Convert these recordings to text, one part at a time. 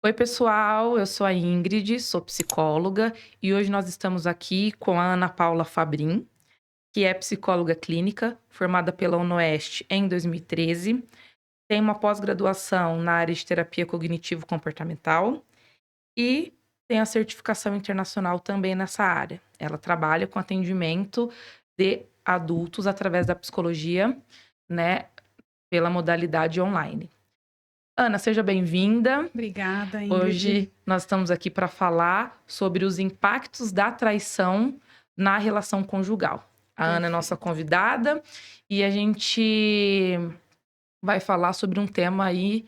Oi, pessoal, eu sou a Ingrid, sou psicóloga e hoje nós estamos aqui com a Ana Paula Fabrin, que é psicóloga clínica, formada pela UnoOeste em 2013, tem uma pós-graduação na área de terapia cognitivo-comportamental e tem a certificação internacional também nessa área. Ela trabalha com atendimento de adultos através da psicologia, né, pela modalidade online. Ana, seja bem-vinda. Obrigada, Ingrid. Hoje nós estamos aqui para falar sobre os impactos da traição na relação conjugal. A Ana é nossa convidada e a gente vai falar sobre um tema aí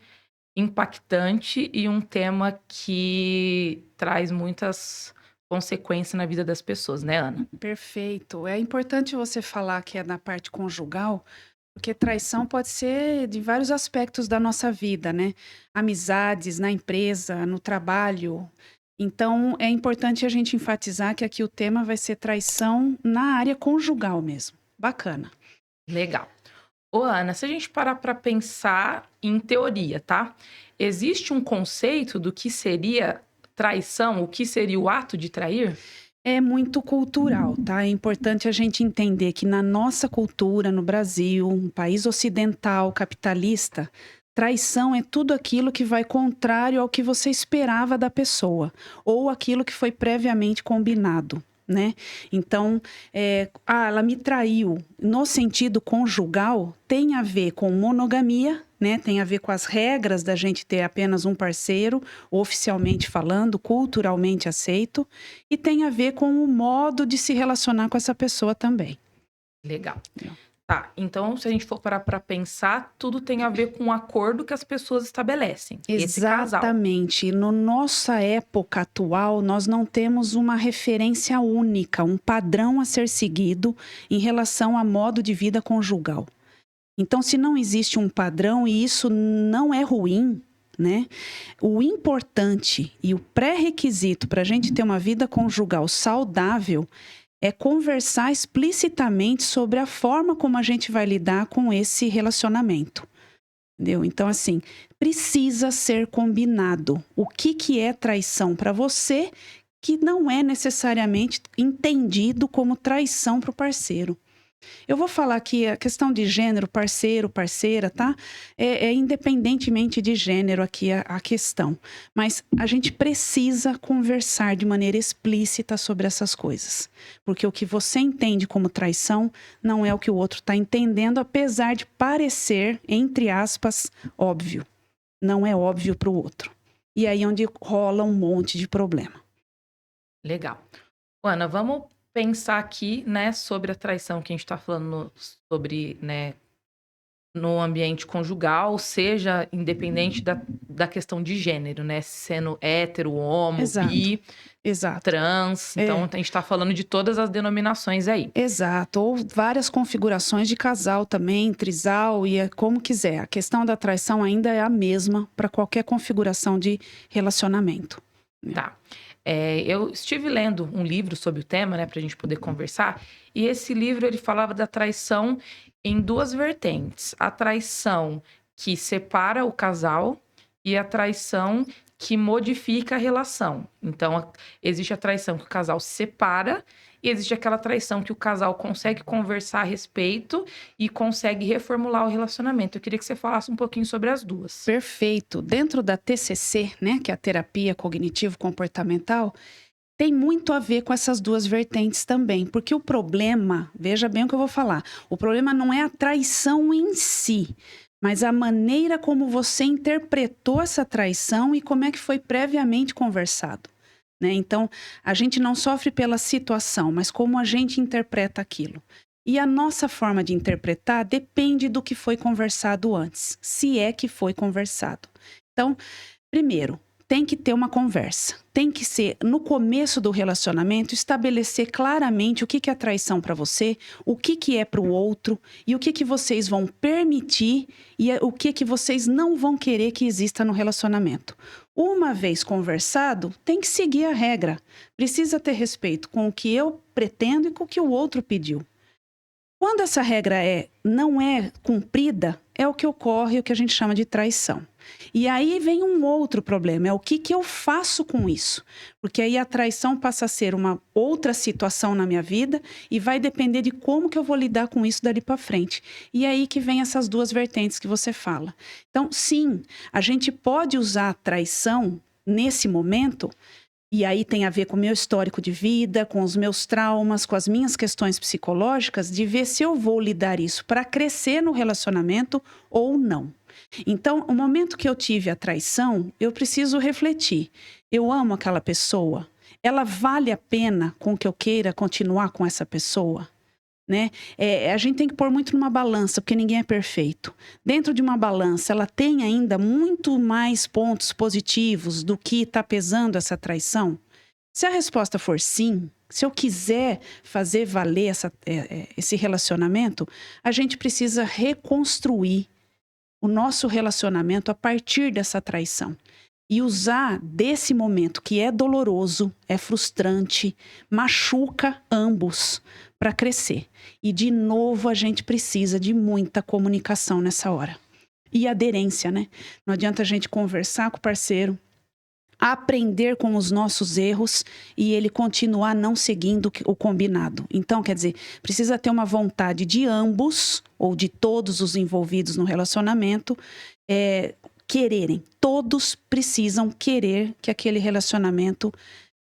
impactante e um tema que traz muitas consequências na vida das pessoas, né, Ana? Perfeito. É importante você falar que é na parte conjugal, porque traição pode ser de vários aspectos da nossa vida, né? Amizades, na empresa, no trabalho. Então, é importante a gente enfatizar que aqui o tema vai ser traição na área conjugal mesmo. Bacana. Legal. Ô, Ana, se a gente parar para pensar em teoria, tá? Existe um conceito do que seria traição, o que seria o ato de trair? É muito cultural, tá? É importante a gente entender que na nossa cultura, no Brasil, um país ocidental, capitalista, traição é tudo aquilo que vai contrário ao que você esperava da pessoa, ou aquilo que foi previamente combinado. Né? Então, ela me traiu. No sentido conjugal, tem a ver com monogamia, né? Tem a ver com as regras da gente ter apenas um parceiro, oficialmente falando, culturalmente aceito, e tem a ver com o modo de se relacionar com essa pessoa também. Legal. Tá, então se a gente for parar para pensar, tudo tem a ver com o acordo que as pessoas estabelecem. Esse casal. Exatamente. No nossa época atual, nós não temos uma referência única, um padrão a ser seguido em relação a modo de vida conjugal. Então, se não existe um padrão, e isso não é ruim, né? O importante e o pré-requisito para a gente ter uma vida conjugal saudável é conversar explicitamente sobre a forma como a gente vai lidar com esse relacionamento. Entendeu? Então, assim, precisa ser combinado. O que é traição para você, que não é necessariamente entendido como traição para o parceiro. Eu vou falar aqui a questão de gênero, parceiro, parceira, tá? É independentemente de gênero aqui a questão. Mas a gente precisa conversar de maneira explícita sobre essas coisas. Porque o que você entende como traição não é o que o outro está entendendo, apesar de parecer, entre aspas, óbvio. Não é óbvio para o outro. E aí é onde rola um monte de problema. Legal. Ana, vamos pensar aqui, né, sobre a traição que a gente está falando sobre, né, no ambiente conjugal, seja independente da questão de gênero, né, sendo hétero, homo, bi, Exato. trans. Então, a gente está falando de todas as denominações aí. Exato, ou várias configurações de casal também, trisal e como quiser. A questão da traição ainda é a mesma para qualquer configuração de relacionamento. Tá. Eu estive lendo um livro sobre o tema, né, pra gente poder conversar, e esse livro ele falava da traição em duas vertentes. A traição que separa o casal e a traição que modifica a relação. Então, existe a traição que o casal se separa e existe aquela traição que o casal consegue conversar a respeito e consegue reformular o relacionamento. Eu queria que você falasse um pouquinho sobre as duas. Perfeito. Dentro da TCC, né, que é a terapia cognitivo-comportamental, tem muito a ver com essas duas vertentes também, porque o problema, veja bem o que eu vou falar, o problema não é a traição em si, mas a maneira como você interpretou essa traição e como é que foi previamente conversado. Né? Então, a gente não sofre pela situação, mas como a gente interpreta aquilo. E a nossa forma de interpretar depende do que foi conversado antes, se é que foi conversado. Então, primeiro, tem que ter uma conversa. Tem que ser, no começo do relacionamento, estabelecer claramente o que é traição para você, o que é para o outro e o que vocês vão permitir e o que vocês não vão querer que exista no relacionamento. Uma vez conversado, tem que seguir a regra. Precisa ter respeito com o que eu pretendo e com o que o outro pediu. Quando essa regra não é cumprida, é o que ocorre, o que a gente chama de traição. E aí vem um outro problema, é o que eu faço com isso. Porque aí a traição passa a ser uma outra situação na minha vida e vai depender de como que eu vou lidar com isso dali para frente. E aí que vem essas duas vertentes que você fala. Então, sim, a gente pode usar a traição nesse momento. E aí tem a ver com o meu histórico de vida, com os meus traumas, com as minhas questões psicológicas, de ver se eu vou lidar isso para crescer no relacionamento ou não. Então, o momento que eu tive a traição, eu preciso refletir. Eu amo aquela pessoa? Ela vale a pena com que eu queira continuar com essa pessoa? Né? A gente tem que pôr muito numa balança, porque ninguém é perfeito. Dentro de uma balança, ela tem ainda muito mais pontos positivos do que está pesando essa traição? Se a resposta for sim, se eu quiser fazer valer esse relacionamento, a gente precisa reconstruir o nosso relacionamento a partir dessa traição. E usar desse momento que é doloroso, é frustrante, machuca ambos para crescer. E de novo a gente precisa de muita comunicação nessa hora. E aderência, né? Não adianta a gente conversar com o parceiro, aprender com os nossos erros e ele continuar não seguindo o combinado. Então, quer dizer, precisa ter uma vontade de ambos ou de todos os envolvidos no relacionamento quererem. Todos precisam querer que aquele relacionamento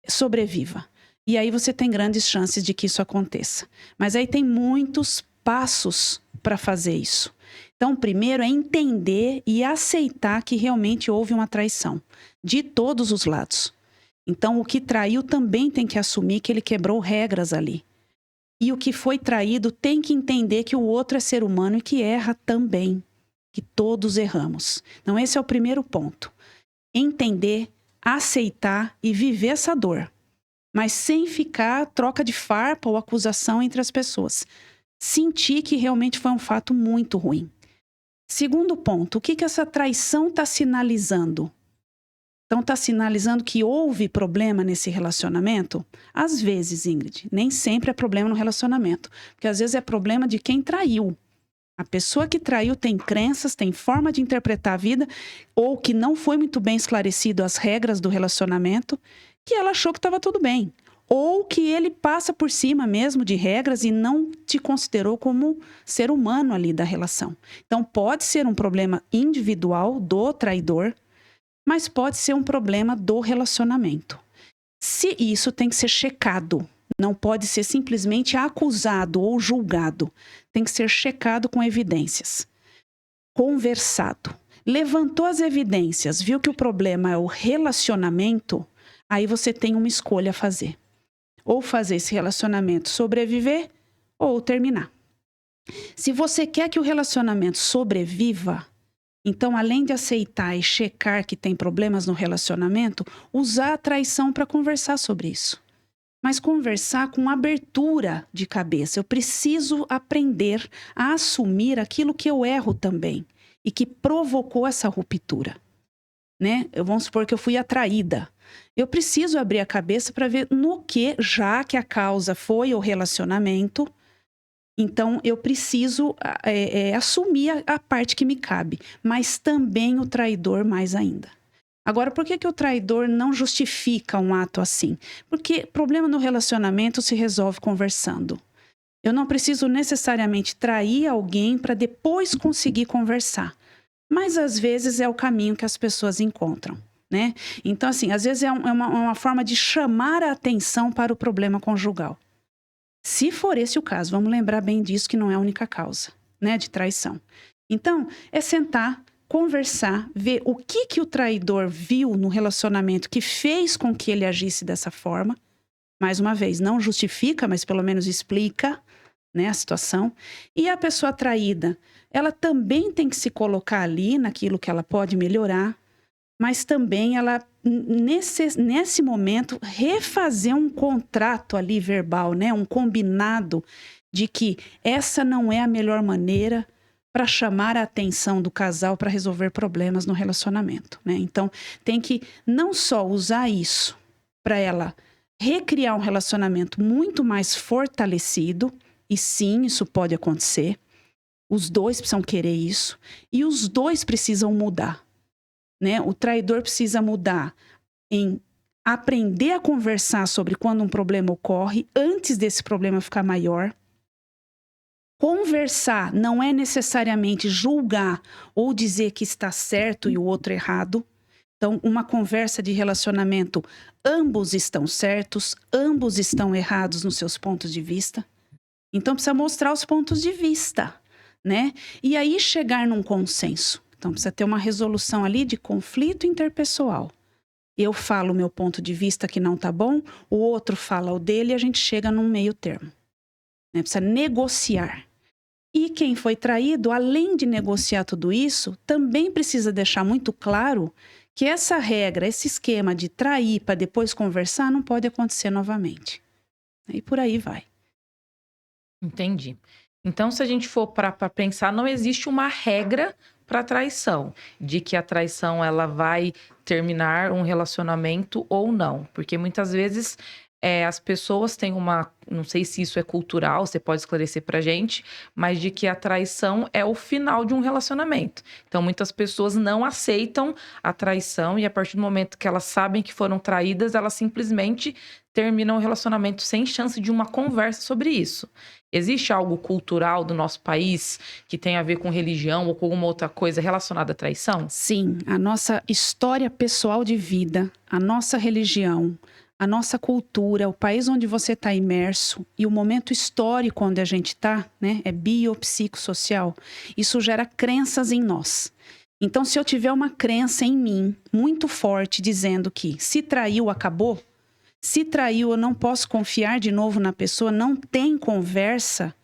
sobreviva. E aí você tem grandes chances de que isso aconteça. Mas aí tem muitos passos para fazer isso. Então, primeiro é entender e aceitar que realmente houve uma traição, de todos os lados. Então, o que traiu também tem que assumir que ele quebrou regras ali. E o que foi traído tem que entender que o outro é ser humano e que erra também, que todos erramos. Então, esse é o primeiro ponto. Entender, aceitar e viver essa dor. Mas sem ficar troca de farpa ou acusação entre as pessoas. Sentir que realmente foi um fato muito ruim. Segundo ponto, o que essa traição está sinalizando? Então, está sinalizando que houve problema nesse relacionamento? Às vezes, Ingrid, nem sempre é problema no relacionamento. Porque às vezes é problema de quem traiu. A pessoa que traiu tem crenças, tem forma de interpretar a vida, ou que não foi muito bem esclarecido as regras do relacionamento, que ela achou que estava tudo bem. Ou que ele passa por cima mesmo de regras e não te considerou como ser humano ali da relação. Então, pode ser um problema individual do traidor, mas pode ser um problema do relacionamento. Se isso tem que ser checado, não pode ser simplesmente acusado ou julgado. Tem que ser checado com evidências. Conversado. Levantou as evidências, viu que o problema é o relacionamento, aí você tem uma escolha a fazer. Ou fazer esse relacionamento sobreviver ou terminar. Se você quer que o relacionamento sobreviva, então, além de aceitar e checar que tem problemas no relacionamento, usar a traição para conversar sobre isso. Mas conversar com abertura de cabeça. Eu preciso aprender a assumir aquilo que eu erro também e que provocou essa ruptura. Né? Vamos supor que eu fui atraída. Eu preciso abrir a cabeça para ver no que, já que a causa foi o relacionamento, então eu preciso assumir a parte que me cabe, mas também o traidor mais ainda. Agora, por que o traidor não justifica um ato assim? Porque problema no relacionamento se resolve conversando. Eu não preciso necessariamente trair alguém para depois conseguir conversar. Mas às vezes é o caminho que as pessoas encontram, né? Então, assim, às vezes é uma forma de chamar a atenção para o problema conjugal. Se for esse o caso, vamos lembrar bem disso que não é a única causa, né, de traição. Então, é sentar, conversar, ver o que o traidor viu no relacionamento que fez com que ele agisse dessa forma. Mais uma vez, não justifica, mas pelo menos explica, né, a situação. E a pessoa traída, ela também tem que se colocar ali naquilo que ela pode melhorar, mas também ela, nesse momento, refazer um contrato ali verbal, né, um combinado de que essa não é a melhor maneira para chamar a atenção do casal para resolver problemas no relacionamento, né? Então, tem que não só usar isso para ela recriar um relacionamento muito mais fortalecido E sim, isso pode acontecer. Os dois precisam querer isso. E os dois precisam mudar, né? O traidor precisa mudar em aprender a conversar sobre quando um problema ocorre, antes desse problema ficar maior. Conversar não é necessariamente julgar ou dizer que está certo e o outro errado. Então, uma conversa de relacionamento, ambos estão certos, ambos estão errados nos seus pontos de vista. Então, precisa mostrar os pontos de vista, né? E aí chegar num consenso. Então, precisa ter uma resolução ali de conflito interpessoal. Eu falo o meu ponto de vista que não tá bom, o outro fala o dele e a gente chega num meio termo, né? Precisa negociar. E quem foi traído, além de negociar tudo isso, também precisa deixar muito claro que essa regra, esse esquema de trair para depois conversar, não pode acontecer novamente. E por aí vai. Entendi. Então, se a gente for para pensar, não existe uma regra para traição, de que a traição ela vai terminar um relacionamento ou não, porque muitas vezes as pessoas têm não sei se isso é cultural, você pode esclarecer pra gente, mas de que a traição é o final de um relacionamento. Então, muitas pessoas não aceitam a traição e a partir do momento que elas sabem que foram traídas, elas simplesmente terminam o relacionamento sem chance de uma conversa sobre isso. Existe algo cultural do nosso país que tem a ver com religião ou com alguma outra coisa relacionada à traição? Sim, a nossa história pessoal de vida, a nossa religião, a nossa cultura, o país onde você está imerso e o momento histórico onde a gente está, né, é biopsicossocial, isso gera crenças em nós. Então, se eu tiver uma crença em mim muito forte dizendo que se traiu, acabou, se traiu, eu não posso confiar de novo na pessoa, não tem conversa,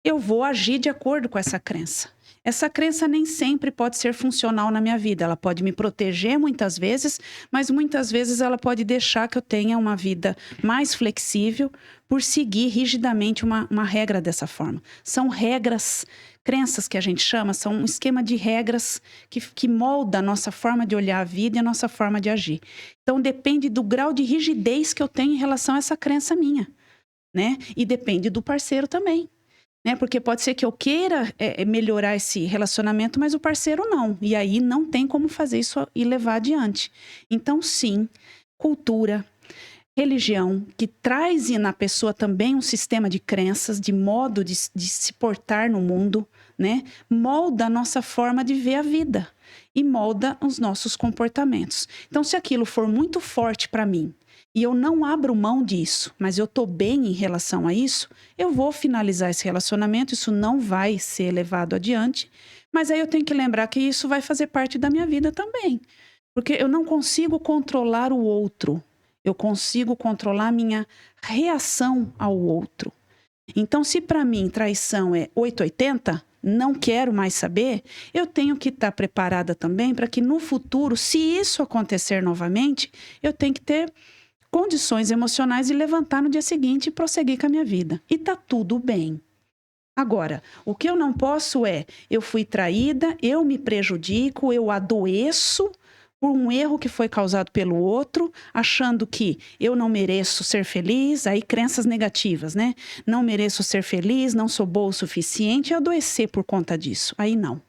eu vou agir de acordo com essa crença. Essa crença nem sempre pode ser funcional na minha vida. Ela pode me proteger muitas vezes, mas muitas vezes ela pode deixar que eu tenha uma vida mais flexível por seguir rigidamente uma regra dessa forma. São regras, crenças que a gente chama, são um esquema de regras que molda a nossa forma de olhar a vida e a nossa forma de agir. Então depende do grau de rigidez que eu tenho em relação a essa crença minha, né? E depende do parceiro também. Né? Porque pode ser que eu queira melhorar esse relacionamento, mas o parceiro não. E aí não tem como fazer isso e levar adiante. Então, sim, cultura, religião, que traz na pessoa também um sistema de crenças, de modo de se portar no mundo, né? Molda a nossa forma de ver a vida e molda os nossos comportamentos. Então, se aquilo for muito forte para mim, e eu não abro mão disso, mas eu tô bem em relação a isso, eu vou finalizar esse relacionamento, isso não vai ser levado adiante, mas aí eu tenho que lembrar que isso vai fazer parte da minha vida também. Porque eu não consigo controlar o outro, eu consigo controlar a minha reação ao outro. Então, se para mim traição é 880, não quero mais saber, eu tenho que estar preparada também para que no futuro, se isso acontecer novamente, eu tenho que ter condições emocionais e levantar no dia seguinte e prosseguir com a minha vida. E tá tudo bem. Agora, o que eu não posso eu fui traída, eu me prejudico, eu adoeço por um erro que foi causado pelo outro, achando que eu não mereço ser feliz, aí crenças negativas, né? Não mereço ser feliz, não sou boa o suficiente e adoecer por conta disso. Aí não.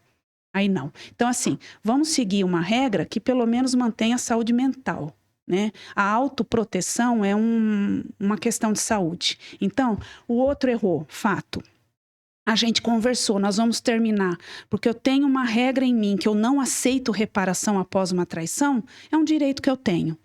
Aí não. Então, assim, vamos seguir uma regra que pelo menos mantenha a saúde mental. Né? A autoproteção é uma questão de saúde. Então, o outro errou, fato. A gente conversou, nós vamos terminar, porque eu tenho uma regra em mim que eu não aceito reparação após uma traição, é um direito que eu tenho.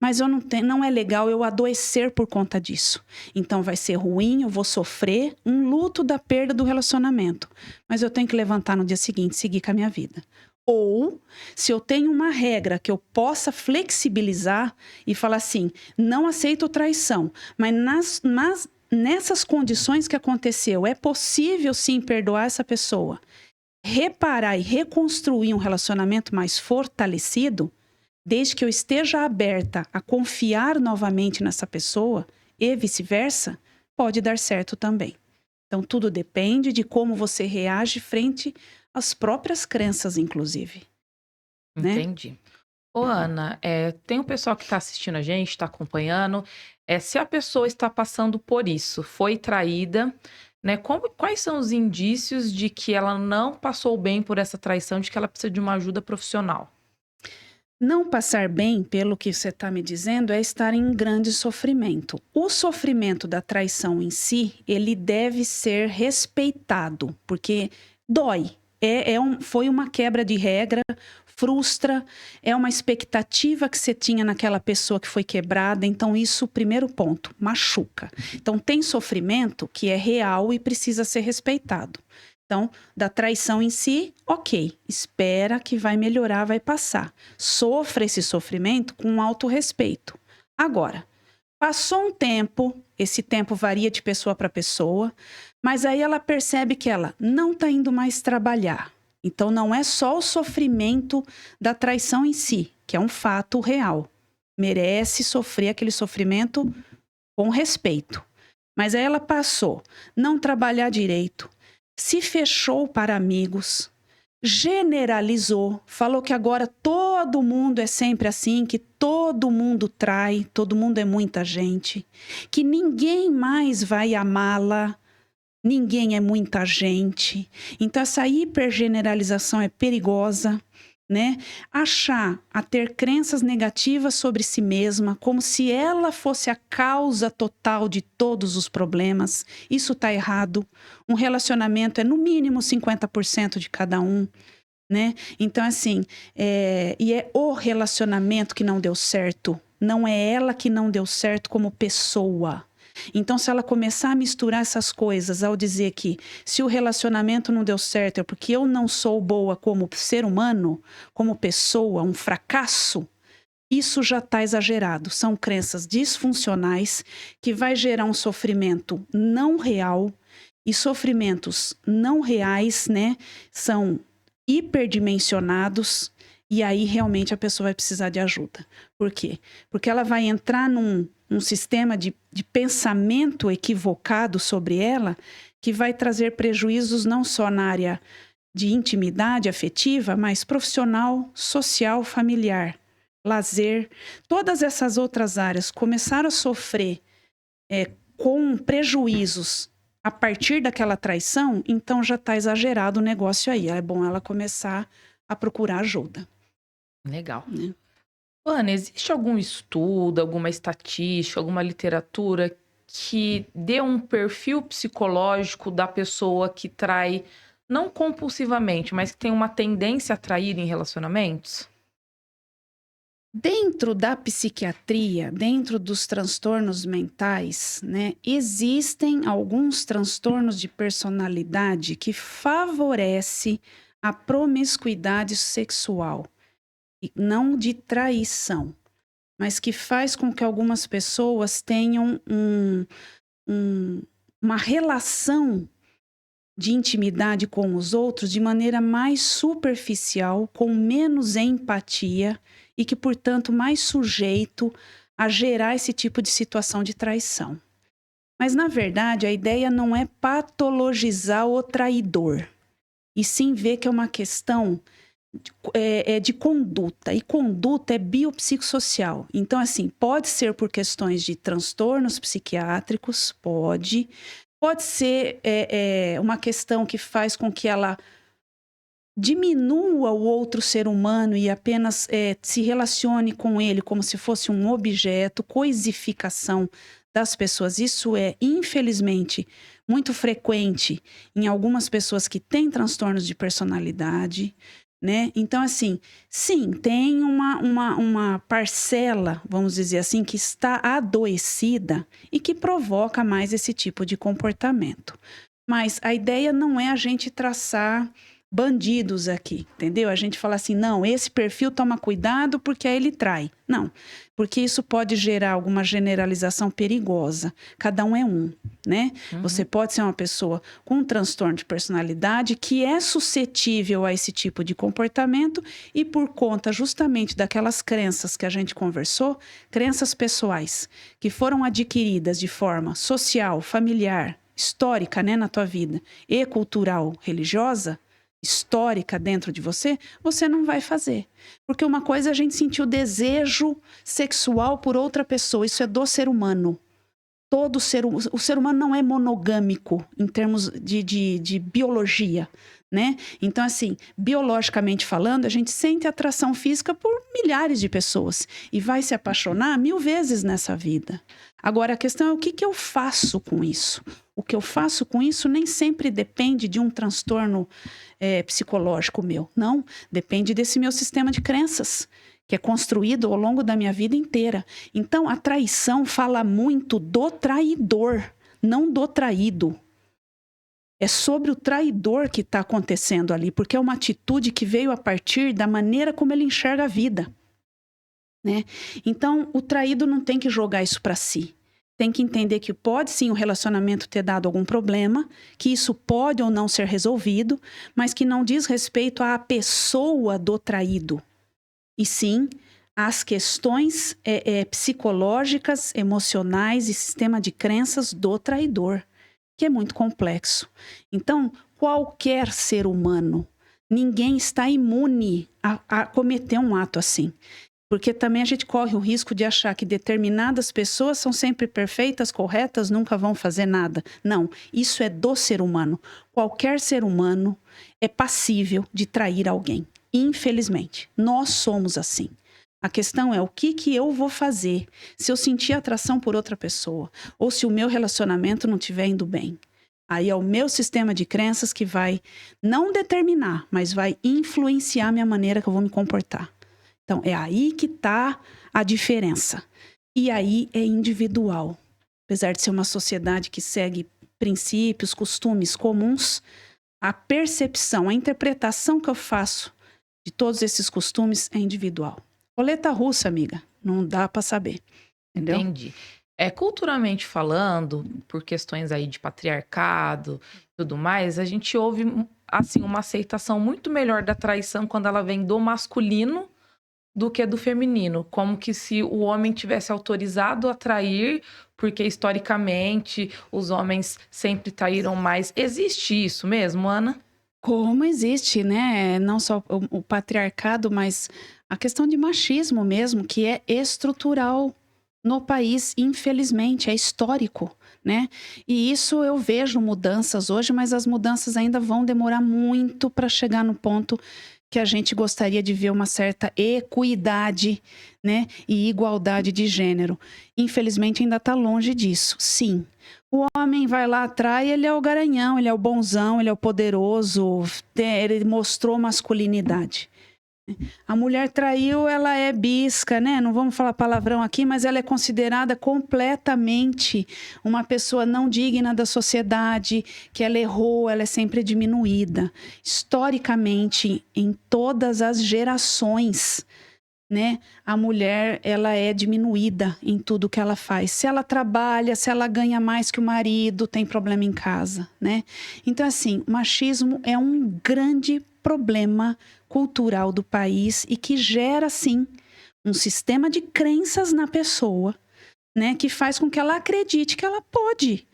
Mas não é legal eu adoecer por conta disso. Então vai ser ruim, eu vou sofrer um luto da perda do relacionamento. Mas eu tenho que levantar no dia seguinte e seguir com a minha vida. Ou, se eu tenho uma regra que eu possa flexibilizar e falar assim, não aceito traição, mas nessas condições que aconteceu, é possível sim perdoar essa pessoa, reparar e reconstruir um relacionamento mais fortalecido, desde que eu esteja aberta a confiar novamente nessa pessoa e vice-versa, pode dar certo também. Então, tudo depende de como você reage frente às próprias crenças, inclusive. Entendi. Né? Ô, Ana, tem um pessoal que está assistindo a gente, está acompanhando. Se a pessoa está passando por isso, foi traída, né? Quais são os indícios de que ela não passou bem por essa traição, de que ela precisa de uma ajuda profissional? Não passar bem, pelo que você está me dizendo, é estar em grande sofrimento. O sofrimento da traição em si, ele deve ser respeitado, porque dói. Foi uma quebra de regra, frustra, é uma expectativa que você tinha naquela pessoa que foi quebrada. Então, isso, primeiro ponto, machuca. Então, tem sofrimento que é real e precisa ser respeitado. Então, da traição em si, ok, espera que vai melhorar, vai passar. Sofra esse sofrimento com autorrespeito. Agora, passou um tempo, esse tempo varia de pessoa para pessoa, mas aí ela percebe que ela não está indo mais trabalhar. Então, não é só o sofrimento da traição em si, que é um fato real. Merece sofrer aquele sofrimento com respeito. Mas aí ela passou, não trabalhar direito, se fechou para amigos, generalizou, falou que agora todo mundo é sempre assim, que todo mundo trai, todo mundo é muita gente, que ninguém mais vai amá-la, ninguém é muita gente. Então essa hipergeneralização é perigosa, né? A ter crenças negativas sobre si mesma, como se ela fosse a causa total de todos os problemas. Isso está errado. Um relacionamento é no mínimo 50% de cada um, né? Então, assim, e é o relacionamento que não deu certo. Não é ela que não deu certo como pessoa. Então, se ela começar a misturar essas coisas ao dizer que se o relacionamento não deu certo é porque eu não sou boa como ser humano, como pessoa, um fracasso, isso já está exagerado. São crenças disfuncionais que vai gerar um sofrimento não real, e sofrimentos não reais, né, são hiperdimensionados, e aí realmente a pessoa vai precisar de ajuda. Por quê? Porque ela vai entrar num sistema de pensamento equivocado sobre ela, que vai trazer prejuízos não só na área de intimidade afetiva, mas profissional, social, familiar, lazer. Todas essas outras áreas começaram a sofrer com prejuízos a partir daquela traição, então já está exagerado o negócio aí. É bom ela começar a procurar ajuda. Legal. Né? Ana, existe algum estudo, alguma estatística, alguma literatura que dê um perfil psicológico da pessoa que trai, não compulsivamente, mas que tem uma tendência a trair em relacionamentos? Dentro da psiquiatria, dentro dos transtornos mentais, né, existem alguns transtornos de personalidade que favorecem a promiscuidade sexual, e não de traição, mas que faz com que algumas pessoas tenham uma relação de intimidade com os outros de maneira mais superficial, com menos empatia e que, portanto, mais sujeito a gerar esse tipo de situação de traição. Mas, na verdade, a ideia não é patologizar o traidor, e sim ver que é uma questão de conduta, e conduta é biopsicossocial. Então, assim, pode ser por questões de transtornos psiquiátricos, pode ser uma questão que faz com que ela diminua o outro ser humano e apenas se relacione com ele como se fosse um objeto, coisificação das pessoas. Isso é, infelizmente, muito frequente em algumas pessoas que têm transtornos de personalidade, né? Então, assim, sim, tem uma parcela, vamos dizer assim, que está adoecida e que provoca mais esse tipo de comportamento. Mas a ideia não é a gente traçar bandidos aqui, entendeu? A gente fala assim, não, esse perfil toma cuidado porque aí ele trai. Não, porque isso pode gerar alguma generalização perigosa. Cada um é um, né? Uhum. Você pode ser uma pessoa com um transtorno de personalidade que é suscetível a esse tipo de comportamento e por conta justamente daquelas crenças que a gente conversou, crenças pessoais, que foram adquiridas de forma social, familiar, histórica, né, na tua vida, e cultural, religiosa, histórica dentro de você, você não vai fazer. Porque uma coisa é a gente sentir o desejo sexual por outra pessoa, isso é do ser humano. O ser humano não é monogâmico em termos de biologia, né? Então, assim, biologicamente falando, a gente sente atração física por milhares de pessoas e vai se apaixonar 1000 vezes nessa vida. Agora, a questão é o que eu faço com isso? O que eu faço com isso nem sempre depende de um transtorno psicológico meu. Não, depende desse meu sistema de crenças, que é construído ao longo da minha vida inteira. Então, a traição fala muito do traidor, não do traído. É sobre o traidor que está acontecendo ali, porque é uma atitude que veio a partir da maneira como ele enxerga a vida, né? Então, o traído não tem que jogar isso para si. Tem que entender que pode sim o relacionamento ter dado algum problema, que isso pode ou não ser resolvido, mas que não diz respeito à pessoa do traído. E sim, as questões psicológicas, emocionais e sistema de crenças do traidor, que é muito complexo. Então, qualquer ser humano, ninguém está imune a cometer um ato assim. Porque também a gente corre o risco de achar que determinadas pessoas são sempre perfeitas, corretas, nunca vão fazer nada. Não, isso é do ser humano. Qualquer ser humano é passível de trair alguém. Infelizmente, nós somos assim. A questão é o que eu vou fazer se eu sentir atração por outra pessoa ou se o meu relacionamento não estiver indo bem. Aí é o meu sistema de crenças que vai não determinar, mas vai influenciar a minha maneira que eu vou me comportar. Então, é aí que está a diferença. E aí é individual. Apesar de ser uma sociedade que segue princípios, costumes comuns, a percepção, a interpretação que eu faço de todos esses costumes é individual. Roleta russa, amiga, não dá para saber, entendeu? Entendi. Culturalmente falando, por questões aí de patriarcado e tudo mais, a gente ouve, assim, uma aceitação muito melhor da traição quando ela vem do masculino do que do feminino. Como que se o homem tivesse autorizado a trair, porque historicamente os homens sempre traíram mais. Existe isso mesmo, Ana? Como existe, né? Não só o patriarcado, mas a questão de machismo mesmo, que é estrutural no país, infelizmente, é histórico, né? E isso eu vejo mudanças hoje, mas as mudanças ainda vão demorar muito para chegar no ponto que a gente gostaria de ver uma certa equidade, né? E igualdade de gênero. Infelizmente ainda está longe disso, sim. O homem vai lá atrás, ele é o garanhão, ele é o bonzão, ele é o poderoso, ele mostrou masculinidade. A mulher traiu, ela é bisca, né? Não vamos falar palavrão aqui, mas ela é considerada completamente uma pessoa não digna da sociedade, que ela errou, ela é sempre diminuída. Historicamente, em todas as gerações, né? A mulher, ela é diminuída em tudo que ela faz. Se ela trabalha, se ela ganha mais que o marido, tem problema em casa, né? Então, assim, o machismo é um grande problema cultural do país e que gera, sim, um sistema de crenças na pessoa, né? Que faz com que ela acredite que ela pode.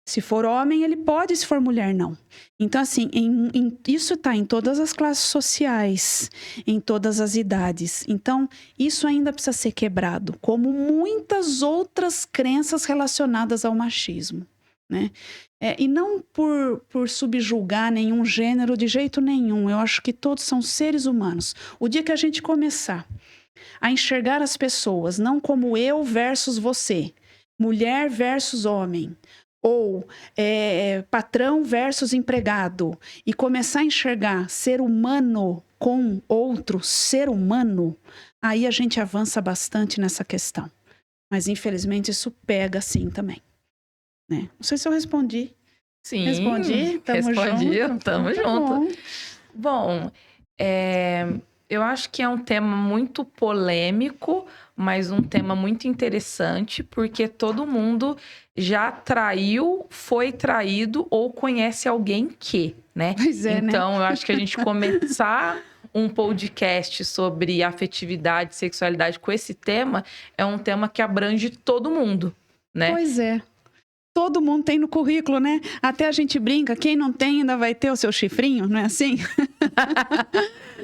Se for homem, ele pode, se for mulher, não. Então, assim, isso está em todas as classes sociais, em todas as idades. Então, isso ainda precisa ser quebrado, como muitas outras crenças relacionadas ao machismo, né? E não por subjugar nenhum gênero de jeito nenhum. Eu acho que todos são seres humanos. O dia que a gente começar a enxergar as pessoas não como eu versus você, mulher versus homem, ou patrão versus empregado, e começar a enxergar ser humano com outro ser humano, aí a gente avança bastante nessa questão. Mas, infelizmente, isso pega sim também. Né? Não sei se eu respondi. Sim, respondi. Tamo junto. Bom, eu acho que é um tema muito polêmico, mas um tema muito interessante, porque todo mundo já traiu, foi traído ou conhece alguém que, né? Pois é, então, né? eu acho que a gente começar um podcast sobre afetividade, sexualidade com esse tema, é um tema que abrange todo mundo, né? Pois é. todo mundo tem no currículo, né? Até a gente brinca, quem não tem ainda vai ter o seu chifrinho, não é assim?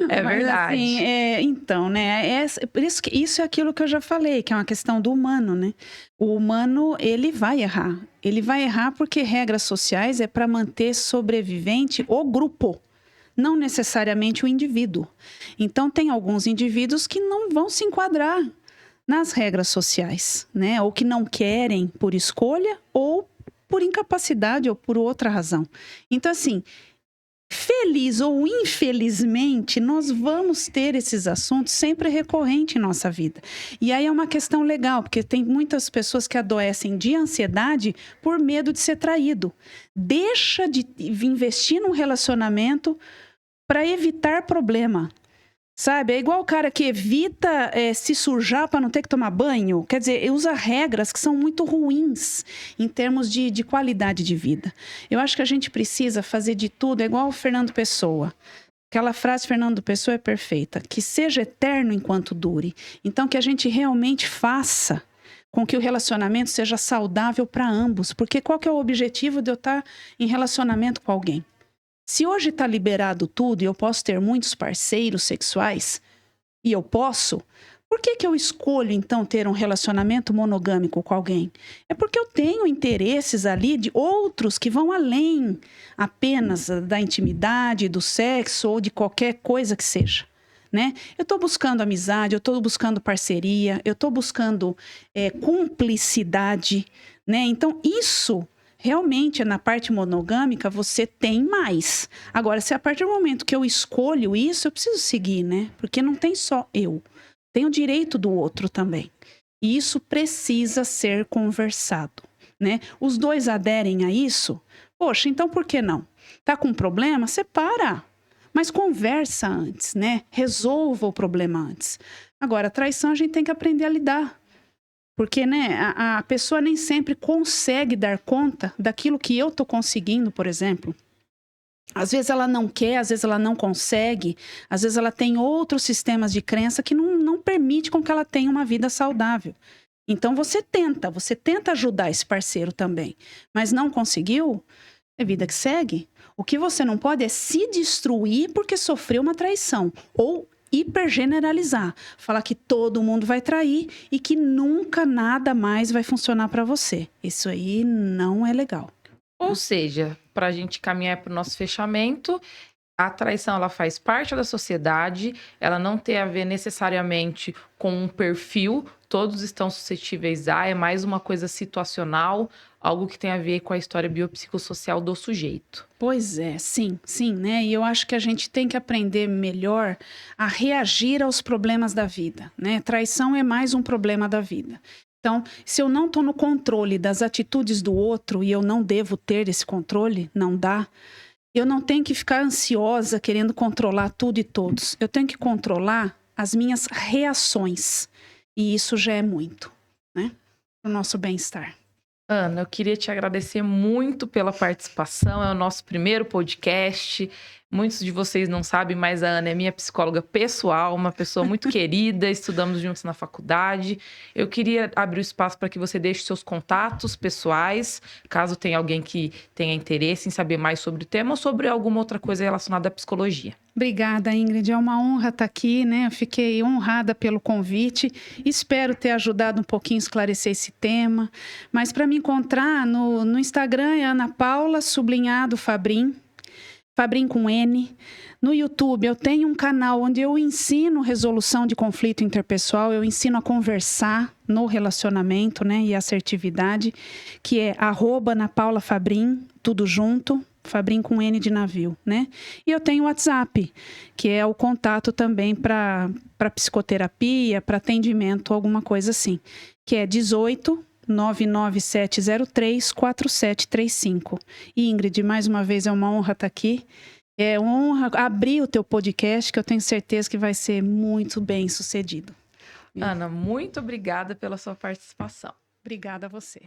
É Mas, verdade. assim, então, né? Por isso que isso é aquilo que eu já falei, que é uma questão do humano, né? O humano, ele vai errar. Ele vai errar porque regras sociais é para manter sobrevivente o grupo, não necessariamente o indivíduo. Então, tem alguns indivíduos que não vão se enquadrar nas regras sociais, né? Ou que não querem por escolha ou por incapacidade ou por outra razão. Então, assim, feliz ou infelizmente, nós vamos ter esses assuntos sempre recorrentes em nossa vida. E aí é uma questão legal, porque tem muitas pessoas que adoecem de ansiedade por medo de ser traído. Deixa de investir num relacionamento para evitar problema. Sabe, é igual o cara que evita se sujar para não ter que tomar banho. Quer dizer, usa regras que são muito ruins em termos de qualidade de vida. Eu acho que a gente precisa fazer de tudo, é igual o Fernando Pessoa. Aquela frase Fernando Pessoa é perfeita. Que seja eterno enquanto dure. Então, que a gente realmente faça com que o relacionamento seja saudável para ambos. Porque qual que é o objetivo de eu estar em relacionamento com alguém? Se hoje está liberado tudo e eu posso ter muitos parceiros sexuais, e eu posso, por que eu escolho, então, ter um relacionamento monogâmico com alguém? É porque eu tenho interesses ali de outros que vão além apenas da intimidade, do sexo ou de qualquer coisa que seja. Né? Eu estou buscando amizade, eu estou buscando parceria, eu estou buscando cumplicidade. Né? Então, isso... Realmente, na parte monogâmica, você tem mais. Agora, se a partir do momento que eu escolho isso, eu preciso seguir, né? Porque não tem só eu. Tem o direito do outro também. E isso precisa ser conversado, né? Os dois aderem a isso? Poxa, então por que não? Tá com um problema? Separa. Mas conversa antes, né? Resolva o problema antes. Agora, a traição a gente tem que aprender a lidar. Porque, né, a pessoa nem sempre consegue dar conta daquilo que eu estou conseguindo, por exemplo. Às vezes ela não quer, às vezes ela não consegue, às vezes ela tem outros sistemas de crença que não permite com que ela tenha uma vida saudável. Então você tenta ajudar esse parceiro também, mas não conseguiu, é vida que segue. O que você não pode é se destruir porque sofreu uma traição, ou hipergeneralizar, falar que todo mundo vai trair e que nunca nada mais vai funcionar para você. Isso aí não é legal. Ou seja, para a gente caminhar para o nosso fechamento, a traição ela faz parte da sociedade, ela não tem a ver necessariamente com um perfil, todos estão suscetíveis é mais uma coisa situacional, algo que tem a ver com a história biopsicossocial do sujeito. Pois é, sim, né? E eu acho que a gente tem que aprender melhor a reagir aos problemas da vida, né? Traição é mais um problema da vida. Então, se eu não estou no controle das atitudes do outro e eu não devo ter esse controle, não dá. Eu não tenho que ficar ansiosa querendo controlar tudo e todos. Eu tenho que controlar as minhas reações. E isso já é muito, né? Para o nosso bem-estar. Ana, eu queria te agradecer muito pela participação. É o nosso primeiro podcast. Muitos de vocês não sabem, mas a Ana é minha psicóloga pessoal, uma pessoa muito querida, estudamos juntos na faculdade. Eu queria abrir o espaço para que você deixe seus contatos pessoais, caso tenha alguém que tenha interesse em saber mais sobre o tema ou sobre alguma outra coisa relacionada à psicologia. Obrigada, Ingrid. É uma honra estar aqui, né? Eu fiquei honrada pelo convite. Espero ter ajudado um pouquinho a esclarecer esse tema. Mas para me encontrar no Instagram é Ana Paula _Fabrim. Fabrim com N. No YouTube, eu tenho um canal onde eu ensino resolução de conflito interpessoal, eu ensino a conversar no relacionamento, né, e assertividade, que é @AnaPaulaFabrim, tudo junto, Fabrim com N de navio, né? E eu tenho o WhatsApp, que é o contato também para psicoterapia, para atendimento, alguma coisa assim, que é 18 99703 4735. E Ingrid, mais uma vez é uma honra estar aqui. É uma honra abrir o teu podcast, que eu tenho certeza que vai ser muito bem sucedido. Ana, muito obrigada pela sua participação. Obrigada a você.